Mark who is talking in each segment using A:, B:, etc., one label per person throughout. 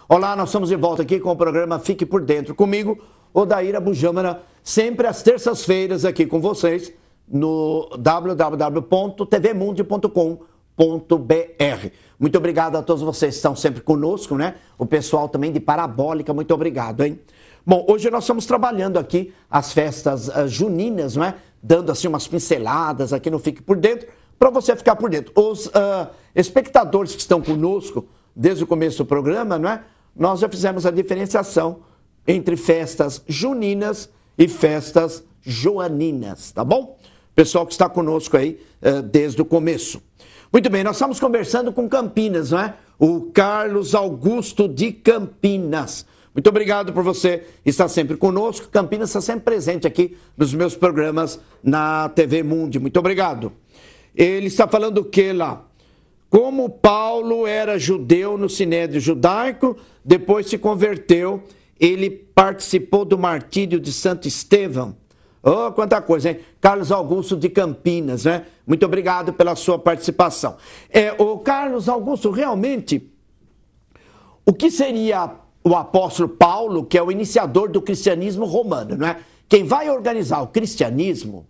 A: Olá, nós estamos de volta aqui com o programa Fique por Dentro comigo, Odair Abujamra, sempre às terças-feiras aqui com vocês no www.tvmundi.com.br. Muito obrigado a todos vocês que estão sempre conosco, né? O pessoal também de Parabólica, muito obrigado, hein? Bom, hoje nós estamos trabalhando aqui as festas juninas, não é? Dando assim umas pinceladas aqui no Fique por Dentro, para você ficar por dentro. Os espectadores que estão conosco desde o começo do programa, não é? Nós já fizemos a diferenciação entre festas juninas e festas joaninas, tá bom? Pessoal que está conosco aí desde o começo. Muito bem, nós estamos conversando com Campinas, não é? O Carlos Augusto de Campinas. Muito obrigado por você estar sempre conosco. Campinas está sempre presente aqui nos meus programas na TV Mundi. Muito obrigado. Ele está falando o que lá? Como Paulo era judeu no Sinédrio Judaico, depois se converteu, ele participou do martírio de Santo Estevão. Oh, quanta coisa, hein? Carlos Augusto de Campinas, né? Muito obrigado pela sua participação. O Carlos Augusto, realmente, o que seria o apóstolo Paulo, que é o iniciador do cristianismo romano, não é? Quem vai organizar o cristianismo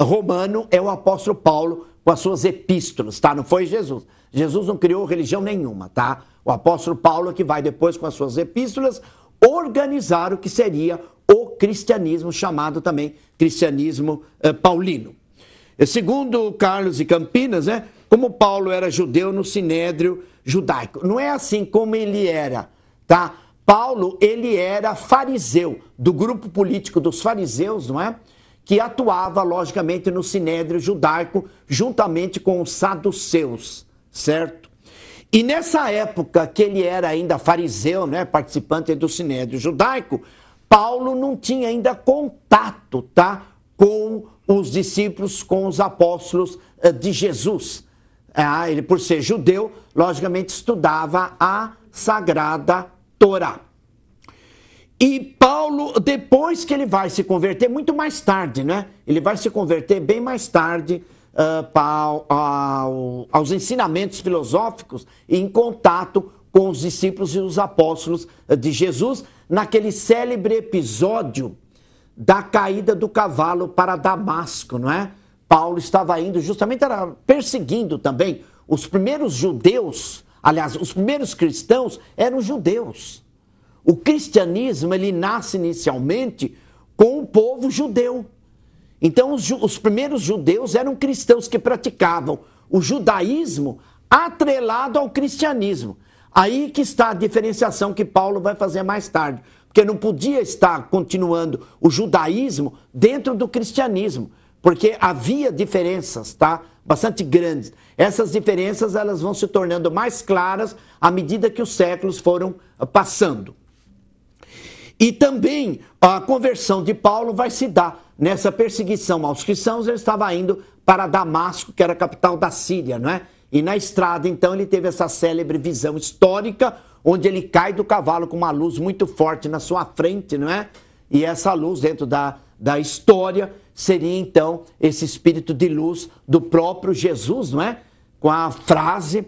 A: romano é o apóstolo Paulo com as suas epístolas, tá? Não foi Jesus. Jesus não criou religião nenhuma, tá? O apóstolo Paulo que vai depois com as suas epístolas organizar o que seria o cristianismo, chamado também cristianismo paulino. Segundo Carlos de Campinas, né? Como Paulo era judeu no Sinédrio Judaico. Não é assim como ele era, tá? Paulo, ele era fariseu, do grupo político dos fariseus, não é? Que atuava, logicamente, no Sinédrio Judaico, juntamente com os saduceus, certo? E nessa época que ele era ainda fariseu, né, participante do Sinédrio Judaico, Paulo não tinha ainda contato, tá, com os discípulos, com os apóstolos de Jesus. Ele, por ser judeu, logicamente estudava a Sagrada Torá. E Paulo, depois que ele vai se converter, muito mais tarde, né? Ele vai se converter bem mais tarde aos ensinamentos filosóficos e em contato com os discípulos e os apóstolos de Jesus, naquele célebre episódio da caída do cavalo para Damasco, não é? Paulo estava indo, justamente era perseguindo também os primeiros judeus, aliás, os primeiros cristãos eram judeus. O cristianismo, ele nasce inicialmente com o povo judeu. Então, os primeiros judeus eram cristãos que praticavam o judaísmo atrelado ao cristianismo. Aí que está a diferenciação que Paulo vai fazer mais tarde. Porque não podia estar continuando o judaísmo dentro do cristianismo. Porque havia diferenças, tá? Bastante grandes. Essas diferenças, elas vão se tornando mais claras à medida que os séculos foram passando. E também a conversão de Paulo vai se dar nessa perseguição aos cristãos. Ele estava indo para Damasco, que era a capital da Síria, não é? E na estrada, então, ele teve essa célebre visão histórica, onde ele cai do cavalo com uma luz muito forte na sua frente, não é? E essa luz, dentro da história, seria, então, esse espírito de luz do próprio Jesus, não é? Com a frase,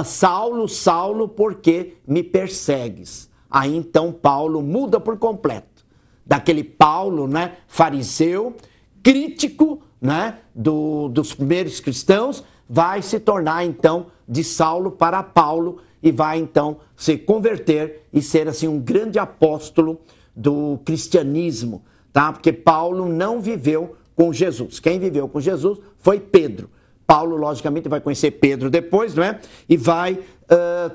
A: Saulo, Saulo, por que me persegues? Aí então Paulo muda por completo. Daquele Paulo, né, fariseu, crítico, né, dos primeiros cristãos, vai se tornar então de Saulo para Paulo e vai então se converter e ser assim um grande apóstolo do cristianismo, tá? Porque Paulo não viveu com Jesus. Quem viveu com Jesus foi Pedro. Paulo, logicamente, vai conhecer Pedro depois, não é? E vai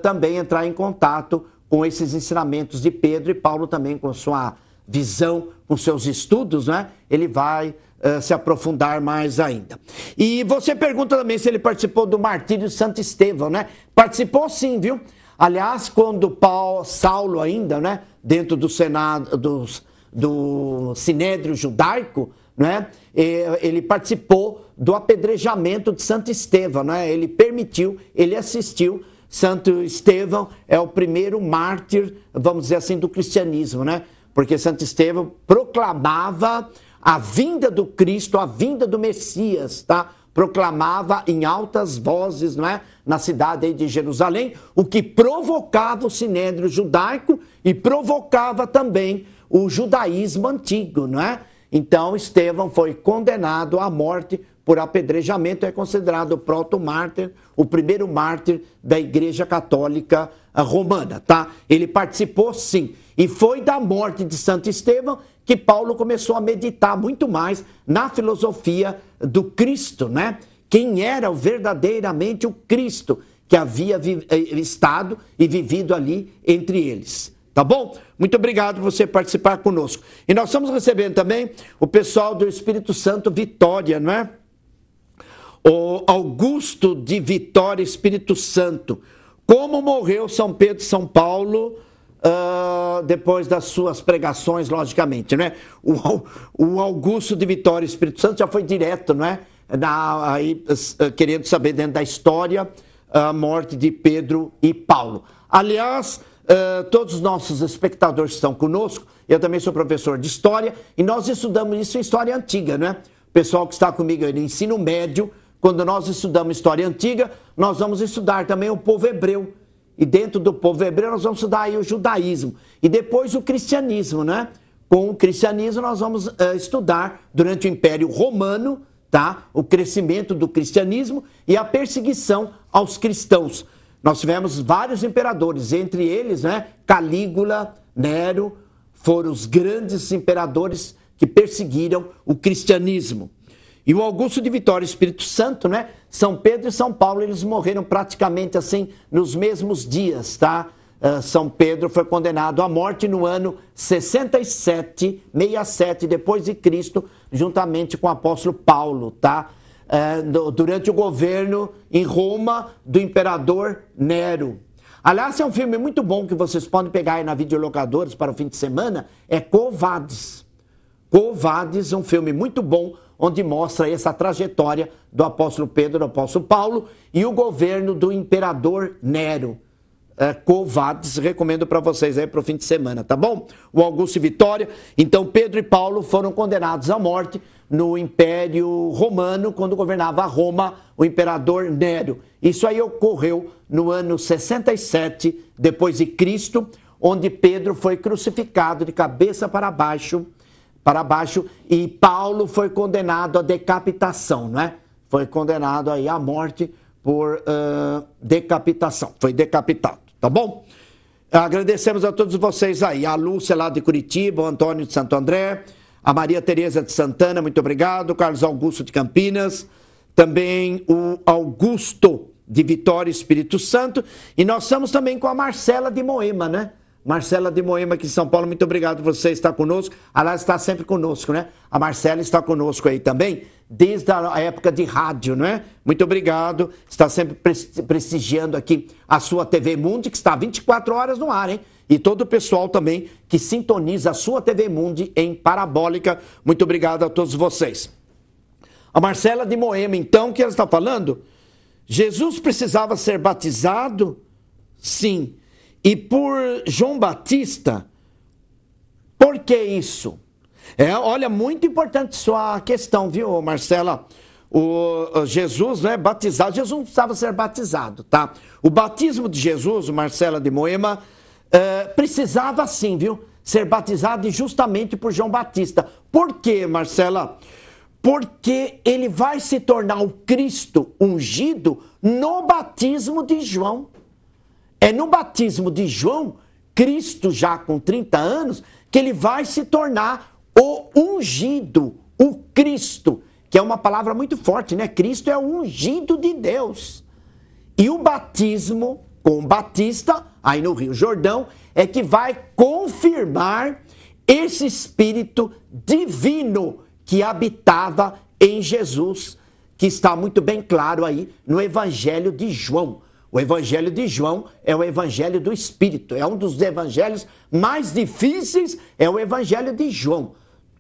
A: também entrar em contato com esses ensinamentos de Pedro, e Paulo também com sua visão, com seus estudos, né? Ele vai se aprofundar mais ainda. E você pergunta também se ele participou do martírio de Santo Estevão, né? Participou sim, viu? Aliás, quando Saulo ainda, né? Dentro do Senado, do Sinédrio Judaico, né? Ele participou do apedrejamento de Santo Estevão, né? Ele permitiu, ele assistiu. Santo Estevão é o primeiro mártir, vamos dizer assim, do cristianismo, né? Porque Santo Estevão proclamava a vinda do Cristo, a vinda do Messias, tá? proclamava em altas vozes, não é? Na cidade de Jerusalém, o que provocava o sinédrio judaico e provocava também o judaísmo antigo, não é? Então Estevão foi condenado à morte por apedrejamento, é considerado o proto-mártir, o primeiro mártir da Igreja Católica Romana, tá? Ele participou sim, e foi da morte de Santo Estevão que Paulo começou a meditar muito mais na filosofia do Cristo, né? Quem era verdadeiramente o Cristo que havia estado e vivido ali entre eles. Tá bom? Muito obrigado por você participar conosco. E nós estamos recebendo também o pessoal do Espírito Santo Vitória, não é? O Augusto de Vitória, Espírito Santo. Como morreu São Pedro e São Paulo depois das suas pregações, logicamente, né? O Augusto de Vitória, Espírito Santo, já foi direto, não é? Querendo saber dentro da história a morte de Pedro e Paulo. Aliás, todos os nossos espectadores que estão conosco, eu também sou professor de história e nós estudamos isso em história antiga, né? O pessoal que está comigo aí no ensino médio, quando nós estudamos história antiga, nós vamos estudar também o povo hebreu. E dentro do povo hebreu nós vamos estudar aí o judaísmo. E depois o cristianismo, né? Com o cristianismo nós vamos estudar durante o Império Romano, tá? O crescimento do cristianismo e a perseguição aos cristãos. Nós tivemos vários imperadores, entre eles, né? Calígula, Nero, foram os grandes imperadores que perseguiram o cristianismo. E o Augusto de Vitória, Espírito Santo, né? São Pedro e São Paulo, eles morreram praticamente assim nos mesmos dias, tá? São Pedro foi condenado à morte no ano 67 depois de Cristo, juntamente com o apóstolo Paulo, tá? Durante o governo em Roma do imperador Nero. Aliás, é um filme muito bom que vocês podem pegar aí na videolocadores para o fim de semana, é Quo Vadis. Quo Vadis, um filme muito bom, onde mostra essa trajetória do apóstolo Pedro, do apóstolo Paulo e o governo do imperador Nero. Quo Vadis, recomendo para vocês aí para o fim de semana, tá bom? O Augusto e Vitória. Então, Pedro e Paulo foram condenados à morte no Império Romano, quando governava Roma o imperador Nero. Isso aí ocorreu no ano 67 depois de Cristo, onde Pedro foi crucificado de cabeça para baixo, e Paulo foi condenado à decapitação, não é? Foi condenado aí à morte por decapitação, foi decapitado, tá bom? Agradecemos a todos vocês aí, a Lúcia lá de Curitiba, o Antônio de Santo André, a Maria Tereza de Santana, muito obrigado, o Carlos Augusto de Campinas, também o Augusto de Vitória, Espírito Santo, e nós estamos também com a Marcela de Moema, né? Marcela de Moema aqui em São Paulo, muito obrigado por você estar conosco. Aliás, está sempre conosco, né? A Marcela está conosco aí também, desde a época de rádio, não é? Muito obrigado, está sempre prestigiando aqui a sua TV Mundi, que está 24 horas no ar, hein? E todo o pessoal também que sintoniza a sua TV Mundi em parabólica. Muito obrigado a todos vocês. A Marcela de Moema, então, que ela está falando? Jesus precisava ser batizado? Sim. E por João Batista, por que isso? Olha, muito importante sua questão, viu, Marcela? O Jesus, né, batizado, Jesus não precisava ser batizado, tá? O batismo de Jesus, Marcela de Moema, precisava sim, viu? Ser batizado justamente por João Batista. Por quê, Marcela? Porque ele vai se tornar o Cristo ungido no batismo de João. É no batismo de João, Cristo já com 30 anos, que ele vai se tornar o ungido, o Cristo, que é uma palavra muito forte, né? Cristo é o ungido de Deus. E o batismo com Batista, aí no Rio Jordão, é que vai confirmar esse Espírito divino que habitava em Jesus, que está muito bem claro aí no Evangelho de João. O Evangelho de João é o Evangelho do Espírito, é um dos evangelhos mais difíceis, é o Evangelho de João,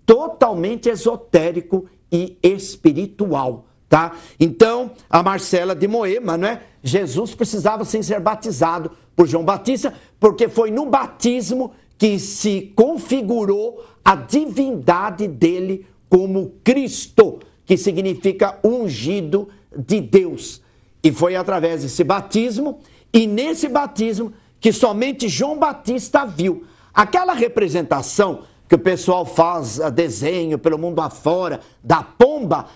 A: totalmente esotérico e espiritual, tá? Então, a Marcela de Moema, né? Jesus precisava sim ser batizado por João Batista, porque foi no batismo que se configurou a divindade dele como Cristo, que significa ungido de Deus. E foi através desse batismo, e nesse batismo, que somente João Batista viu. Aquela representação que o pessoal faz desenho pelo mundo afora, da pomba,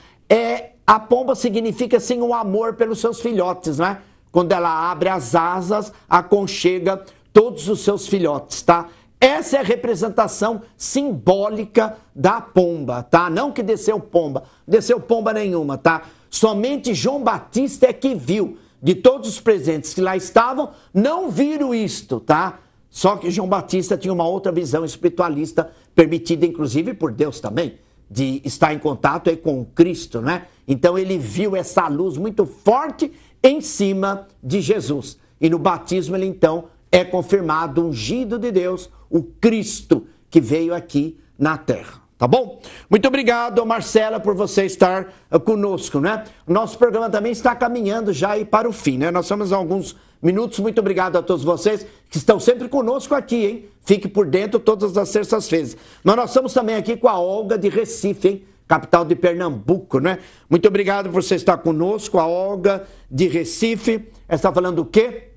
A: a pomba significa assim o amor pelos seus filhotes, né? Quando ela abre as asas, aconchega todos os seus filhotes, tá? Essa é a representação simbólica da pomba, tá? Não que desceu pomba nenhuma, tá? Somente João Batista é que viu. De todos os presentes que lá estavam, não viram isto, tá? Só que João Batista tinha uma outra visão espiritualista, permitida inclusive por Deus também, de estar em contato aí com Cristo, né? Então ele viu essa luz muito forte em cima de Jesus. E no batismo ele então é confirmado ungido de Deus, o Cristo que veio aqui na terra. Tá bom? Muito obrigado, Marcela, por você estar conosco, né? Nosso programa também está caminhando já aí para o fim, né? Nós temos alguns minutos. Muito obrigado a todos vocês que estão sempre conosco aqui, hein? Fique por dentro todas as terças-feiras. Mas nós estamos também aqui com a Olga de Recife, hein? Capital de Pernambuco, né? Muito obrigado por você estar conosco, a Olga de Recife. Ela está falando o quê?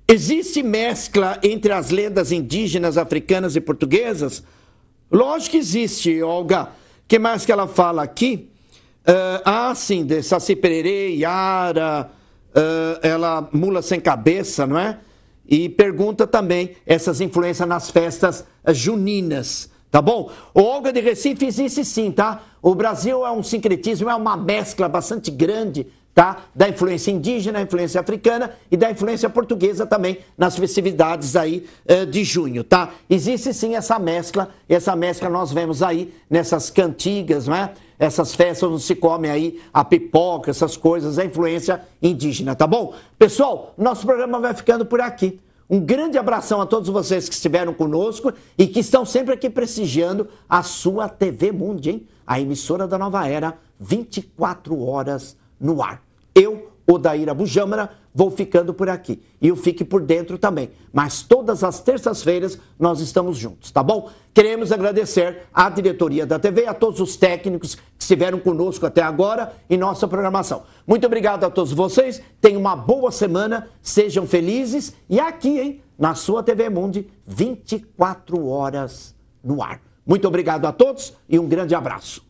A: Existe mescla entre as lendas indígenas, africanas e portuguesas? Lógico que existe, Olga. O que mais que ela fala aqui? Sim, de Saci Pererê, Yara, ela mula sem cabeça, não é? E pergunta também essas influências nas festas juninas, tá bom? O Olga de Recife existe sim, tá? O Brasil é um sincretismo, é uma mescla bastante grande, tá? Da influência indígena, influência africana e da influência portuguesa também nas festividades aí de junho, tá? Existe sim essa mescla nós vemos aí nessas cantigas, não é? Essas festas onde se come aí a pipoca, essas coisas, a influência indígena, tá bom? Pessoal, nosso programa vai ficando por aqui. Um grande abração a todos vocês que estiveram conosco e que estão sempre aqui prestigiando a sua TV Mundi, hein? A emissora da Nova Era, 24 horas no ar. Eu, Odair Abujamra, vou ficando por aqui. E o Fique por Dentro também. Mas todas as terças-feiras nós estamos juntos, tá bom? Queremos agradecer à diretoria da TV, a todos os técnicos que estiveram conosco até agora em nossa programação. Muito obrigado a todos vocês. Tenham uma boa semana, sejam felizes. E aqui, hein, na sua TV Mundi, 24 horas no ar. Muito obrigado a todos e um grande abraço.